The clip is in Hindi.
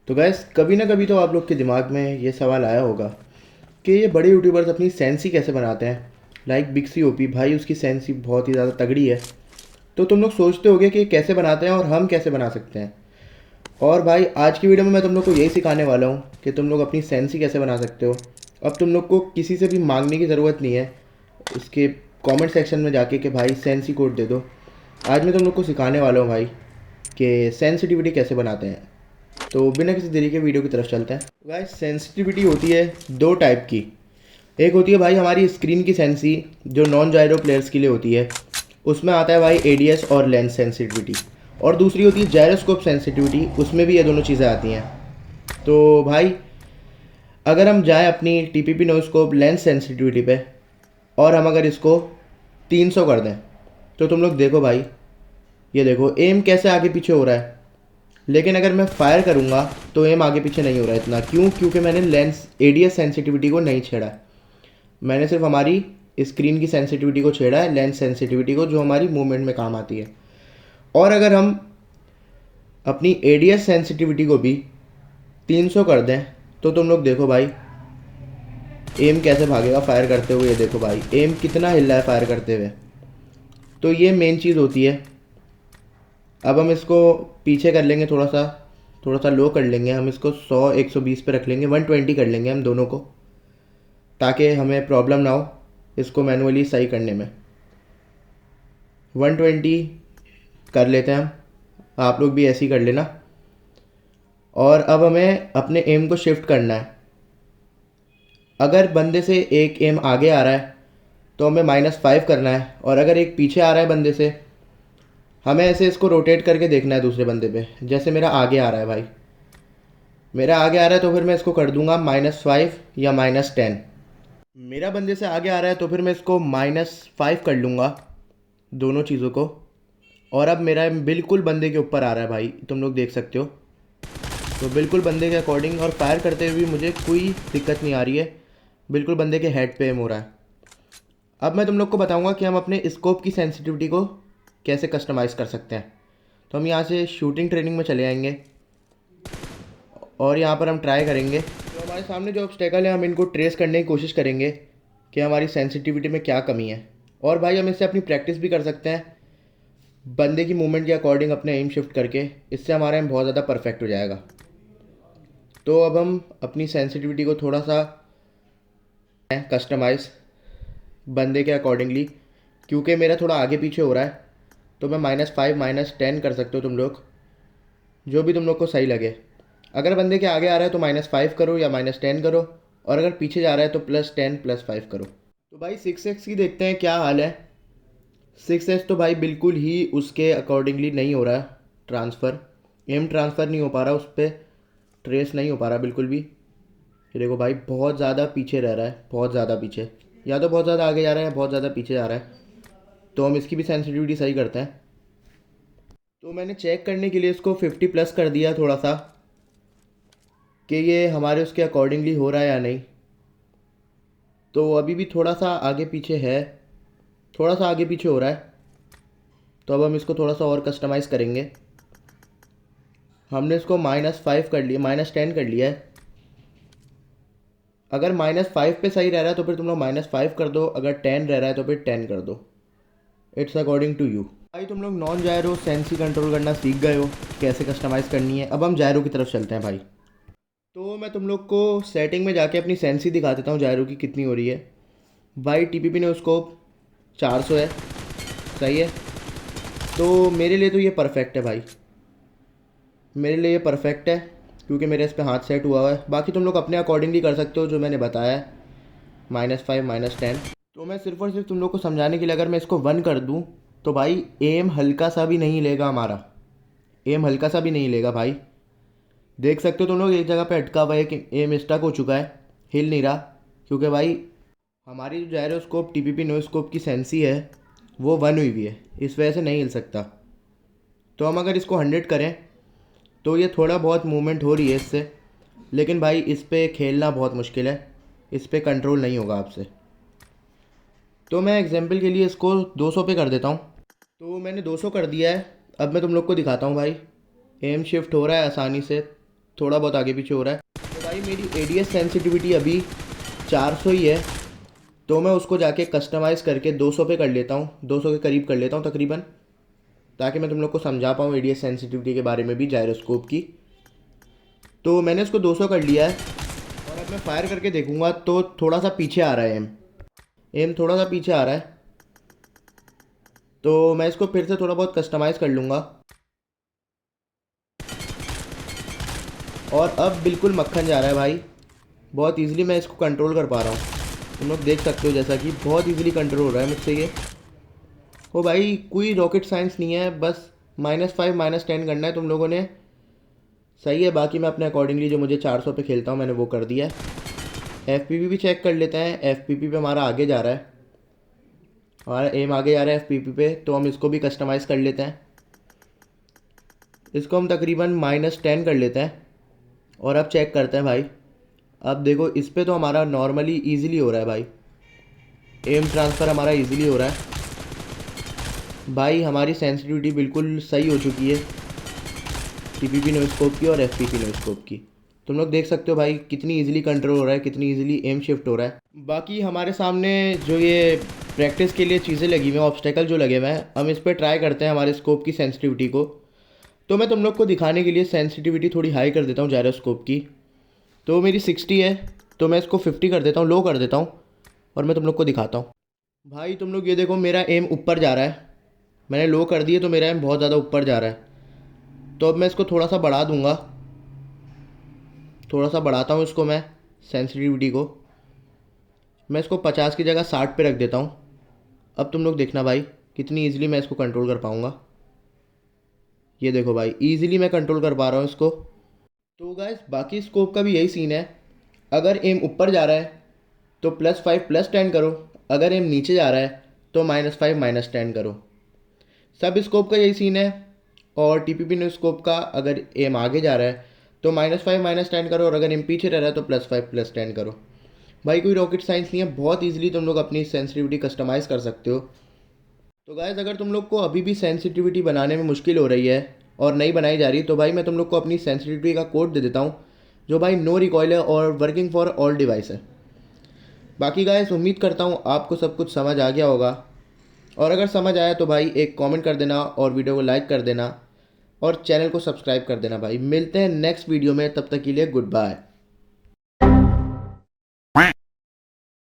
तो गैस कभी ना कभी तो आप लोग के दिमाग में ये सवाल आया होगा कि ये बड़े यूट्यूबर्स अपनी सेंसी कैसे बनाते हैं। लाइक बिग सी ओपी भाई, उसकी सेंसी बहुत ही ज़्यादा तगड़ी है। तो तुम लोग सोचते होगे कि ये कैसे बनाते हैं और हम कैसे बना सकते हैं। और भाई आज की वीडियो में मैं तुम लोग को यही सिखाने वाला हूँ कि तुम लोग अपनी सेंसी कैसे बना सकते हो। अब तुम लोग को किसी से भी मांगने की ज़रूरत नहीं है इसके कमेंट सेक्शन में जाके कि भाई सेंसी कोड दे दो। आज मैं तुम लोग को सिखाने वाला हूँ भाई कि सेंसिटिविटी कैसे बनाते हैं। तो बिना किसी देरी के वीडियो की तरफ चलते हैं। गाइस सेंसिटिविटी होती है दो टाइप की। एक होती है भाई हमारी स्क्रीन की सेंसी, जो नॉन जायरो प्लेयर्स के लिए होती है। उसमें आता है भाई एडीएस और लेंस सेंसिटिविटी। और दूसरी होती है जायरोस्कोप सेंसिटिविटी, उसमें भी ये दोनों चीज़ें आती हैं। तो भाई अगर हम जाएँ अपनी टीपीपी नोस्कोप लेंस सेंसिटिविटी पे और हम अगर इसको 300 कर दें, तो तुम लोग देखो भाई, ये देखो एम कैसे आगे पीछे हो रहा है। लेकिन अगर मैं फायर करूँगा तो एम आगे पीछे नहीं हो रहा है इतना। क्यों? क्योंकि मैंने लेंस एडीएस सेंसिटिविटी को नहीं छेड़ा है। मैंने सिर्फ हमारी स्क्रीन की सेंसिटिविटी को छेड़ा है, लेंस सेंसिटिविटी को, जो हमारी मूवमेंट में काम आती है। और अगर हम अपनी एडीएस सेंसिटिविटी को भी 300 कर दें, तो तुम लोग देखो भाई एम कैसे भागेगा फायर करते हुए। ये देखो भाई एम कितना हिल रहा है फायर करते हुए। तो ये मेन चीज़ होती है। अब हम इसको पीछे कर लेंगे, थोड़ा सा लो कर लेंगे। हम इसको 100 120 पे रख लेंगे, 120 कर लेंगे हम दोनों को, ताकि हमें प्रॉब्लम ना हो इसको मैनुअली सही करने में। 120 कर लेते हैं हम, आप लोग भी ऐसे ही कर लेना। और अब हमें अपने एम को शिफ्ट करना है। अगर बंदे से एक एम आगे आ रहा है तो हमें -5 करना है, और अगर एक पीछे आ रहा है बंदे से, हमें ऐसे इसको रोटेट करके देखना है दूसरे बंदे पे। जैसे मेरा आगे आ रहा है भाई, मेरा आगे आ रहा है तो फिर मैं इसको कर दूंगा -5 या -10। मेरा बंदे से आगे आ रहा है तो फिर मैं इसको -5 कर लूँगा, दोनों चीज़ों को। और अब मेरा बिल्कुल बंदे के ऊपर आ रहा है भाई, तुम लोग देख सकते हो। तो बिल्कुल बंदे के अकॉर्डिंग, और फायर करते हुए भी मुझे कोई दिक्कत नहीं आ रही है। बिल्कुल बंदे के हेड पे एम हो रहा है। अब मैं तुम लोग को बताऊंगा कि हम अपने स्कोप की सेंसिटिविटी को कैसे कस्टमाइज़ कर सकते हैं। तो हम यहाँ से शूटिंग ट्रेनिंग में चले आएंगे और यहाँ पर हम ट्राई करेंगे। तो हमारे सामने जो ऑब्स्टेकल है, हम इनको ट्रेस करने की कोशिश करेंगे कि हमारी सेंसिटिविटी में क्या कमी है। और भाई हम इससे अपनी प्रैक्टिस भी कर सकते हैं, बंदे की मूवमेंट के अकॉर्डिंग अपने एम शिफ्ट करके। इससे हमारा एम बहुत ज़्यादा परफेक्ट हो जाएगा। तो अब हम अपनी सेंसिटिविटी को थोड़ा सा कस्टमाइज़ बंदे के अकॉर्डिंगली, क्योंकि मेरा थोड़ा आगे पीछे हो रहा है, तो मैं -5 -10 कर सकते हो तुम लोग, जो भी तुम लोग को सही लगे। अगर बंदे के आगे आ रहा है तो -5 करो या -10 करो, और अगर पीछे जा रहा है तो +10 +5 करो। तो भाई 6x की देखते हैं क्या हाल है। 6x तो भाई बिल्कुल ही उसके अकॉर्डिंगली नहीं हो रहा ट्रांसफ़र। एम ट्रांसफ़र नहीं हो पा रहा, उस पर ट्रेस नहीं हो पा रहा बिल्कुल भी। ये देखो भाई बहुत ज़्यादा पीछे रह रहा है, बहुत ज़्यादा पीछे, या तो बहुत ज़्यादा आगे जा रहा है या बहुत ज़्यादा पीछे जा रहा है। तो हम इसकी भी सेंसिटिविटी सही करते हैं। तो मैंने चेक करने के लिए इसको 50+ कर दिया थोड़ा सा, कि ये हमारे उसके अकॉर्डिंगली हो रहा है या नहीं। तो अभी भी थोड़ा सा आगे पीछे है, थोड़ा सा आगे पीछे हो रहा है। तो अब हम इसको थोड़ा सा और कस्टमाइज़ करेंगे। हमने इसको -5 कर लिया, -10 कर लिया है। अगर -5 पे सही रह रहा है तो फिर तुम लोग -5 कर दो, अगर 10 रह रहा है तो फिर 10 कर दो। It's according to you. भाई तुम लोग नॉन जायरो सेंसी कंट्रोल करना सीख गए हो, कैसे कस्टमाइज़ करनी है। अब हम जायरो की तरफ चलते हैं भाई। तो मैं तुम लोग को सेटिंग में जाके अपनी सेंसी दिखा देता हूँ जायरो की कितनी हो रही है। भाई टीपीपी ने उसको 400 है, सही है। तो मेरे लिए तो ये परफेक्ट है भाई, मेरे लिए ये परफेक्ट है, क्योंकि मेरे इस पर हाथ सेट हुआ है। बाकी तुम लोग अपने अकॉर्डिंगली कर सकते हो जो मैंने बताया है, -5 -10। तो मैं सिर्फ और सिर्फ तुम लोग को समझाने के लिए अगर मैं इसको 1 कर दूँ, तो भाई एम हल्का सा भी नहीं लेगा हमारा, एम हल्का सा भी नहीं लेगा भाई। देख सकते हो तुम लोग एक जगह पे अटका हुआ है कि एम स्टक हो चुका है, हिल नहीं रहा। क्योंकि भाई हमारी जो जायरोस्कोप टीपीपी नोस्कोप की सेंसी है वो 1 हुई हुई है, इस वजह से नहीं हिल सकता। तो हम अगर इसको 100 करें तो ये थोड़ा बहुत मूवमेंट हो रही है इससे, लेकिन भाई इस पर खेलना बहुत मुश्किल है, इस पर कंट्रोल नहीं होगा आपसे। तो मैं एग्जांपल के लिए इसको 200 पे कर देता हूँ। तो मैंने 200 कर दिया है। अब मैं तुम लोग को दिखाता हूँ भाई, एम शिफ्ट हो रहा है आसानी से। थोड़ा बहुत आगे पीछे हो रहा है। तो भाई मेरी एडीएस सेंसिटिविटी अभी 400 ही है, तो मैं उसको जाके कस्टमाइज़ करके 200 पे कर लेता हूँ, 200 के करीब कर लेता हूँ तकरीबन, ताकि मैं तुम लोग को समझा पाऊँ एडीएस सेंसिटिविटी के बारे में भी, जायरोस्कोप की। तो मैंने इसको 200 कर लिया है और अब मैं फायर करके देखूंगा तो थोड़ा सा पीछे आ रहा है एम थोड़ा सा पीछे आ रहा है, तो मैं इसको फिर से थोड़ा बहुत कस्टमाइज़ कर लूँगा। और अब बिल्कुल मक्खन जा रहा है भाई, बहुत इजीली मैं इसको कंट्रोल कर पा रहा हूँ। तुम लोग देख सकते हो जैसा कि बहुत इजीली कंट्रोल हो रहा है मुझसे ये। ओ भाई कोई रॉकेट साइंस नहीं है, बस -5 -10 करना है तुम लोगों ने। सही है, बाकी मैं अपने अकॉर्डिंगली जो मुझे 400 पे खेलता हूँ मैंने वो कर दिया है। एफपीपी भी चेक कर लेते हैं, एफपीपी पे हमारा आगे जा रहा है, हमारा एम आगे जा रहा है एफपीपी पे, तो हम इसको भी कस्टमाइज़ कर लेते हैं। इसको हम तकरीबन -10 कर लेते हैं और अब चेक करते हैं भाई। अब देखो इस पे तो हमारा नॉर्मली इजीली हो रहा है भाई, एम ट्रांसफ़र हमारा इजीली हो रहा है भाई। हमारी सेंसिटिविटी बिल्कुल सही हो चुकी है टीपीपी नोस्कोप की और एफपीपी नोस्कोप की। तुम लोग देख सकते हो भाई कितनी इजीली कंट्रोल हो रहा है, कितनी इजीली एम शिफ्ट हो रहा है। बाकी हमारे सामने जो ये प्रैक्टिस के लिए चीज़ें लगी हुई हैं, ऑब्स्टेकल जो लगे हुए हैं, हम इस पर ट्राई करते हैं हमारे स्कोप की सेंसिटिविटी को। तो मैं तुम लोग को दिखाने के लिए सेंसिटिविटी थोड़ी हाई कर देता हूँ जायरोस्कोप की। तो मेरी 60 है, तो मैं इसको 50 कर देता हूँ, लो कर देता हूँ, और मैं तुम लोग को दिखाता हूँ। भाई तुम लोग ये देखो मेरा एम ऊपर जा रहा है, मैंने लो कर दिए तो मेरा एम बहुत ज़्यादा ऊपर जा रहा है। तो अब मैं इसको थोड़ा सा बढ़ा दूंगा, थोड़ा सा बढ़ाता हूँ इसको मैं सेंसिटिविटी को। मैं इसको 50 की जगह 60 पे रख देता हूँ। अब तुम लोग देखना भाई कितनी ईजिली मैं इसको कंट्रोल कर पाऊँगा। ये देखो भाई ईजिली मैं कंट्रोल कर पा रहा हूँ इसको। तो गाइस बाकी स्कोप का भी यही सीन है, अगर एम ऊपर जा रहा है तो +5 +10 करो, अगर एम नीचे जा रहा है तो -5 -10 करो। सब स्कोप का यही सीन है। और टीपीपी नो स्कोप का अगर एम आगे जा रहा है तो -5 -10 करो, और अगर एम पीछे रह रहा है तो +5 +10 करो। भाई कोई रॉकेट साइंस नहीं है, बहुत इजीली तुम लोग अपनी सेंसिटिविटी कस्टमाइज़ कर सकते हो। तो गाइस अगर तुम लोग को अभी भी सेंसिटिविटी बनाने में मुश्किल हो रही है और नहीं बनाई जा रही, तो भाई मैं तुम लोग को अपनी सेंसिटिविटी का कोड दे देता हूँ, जो भाई नो रिकॉयल है और वर्किंग फॉर ऑल डिवाइस है। बाकी गाइस उम्मीद करता हूँ आपको सब कुछ समझ आ गया होगा, और अगर समझ आया तो भाई एक कमेंट कर देना और वीडियो को लाइक कर देना और चैनल को सब्सक्राइब कर देना भाई। मिलते हैं नेक्स्ट वीडियो में, तब तक के लिए गुड बाय।